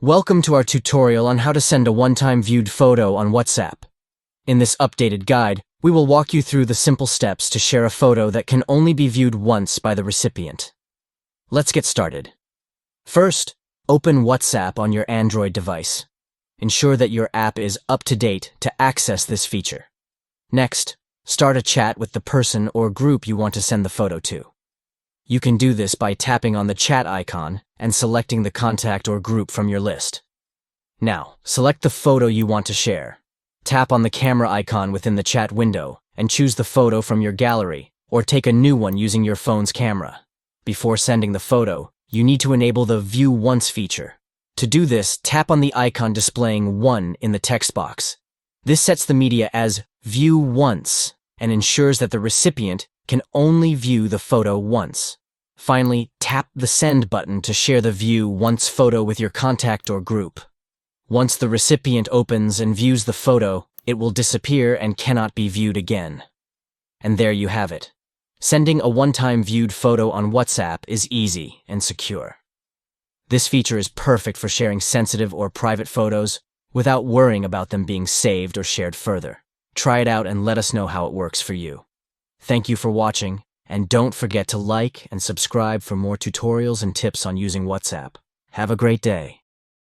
Welcome to our tutorial on how to send a one-time viewed photo on WhatsApp. In this updated guide, we will walk you through the simple steps to share a photo that can only be viewed once by the recipient. Let's get started. First, open WhatsApp on your Android device. Ensure that your app is up to date to access this feature. Next, start a chat with the person or group you want to send the photo to. You can do this by tapping on the chat icon and selecting the contact or group from your list. Now, select the photo you want to share. Tap on the camera icon within the chat window and choose the photo from your gallery, or take a new one using your phone's camera. Before sending the photo, you need to enable the View Once feature. To do this, tap on the icon displaying 1 in the text box. This sets the media as View Once and ensures that the recipient can only view the photo once. Finally, tap the Send button to share the View Once photo with your contact or group. Once the recipient opens and views the photo, it will disappear and cannot be viewed again. And there you have it. Sending a one-time viewed photo on WhatsApp is easy and secure. This feature is perfect for sharing sensitive or private photos without worrying about them being saved or shared further. Try it out and let us know how it works for you. Thank you for watching, and don't forget to like and subscribe for more tutorials and tips on using WhatsApp. Have a great day.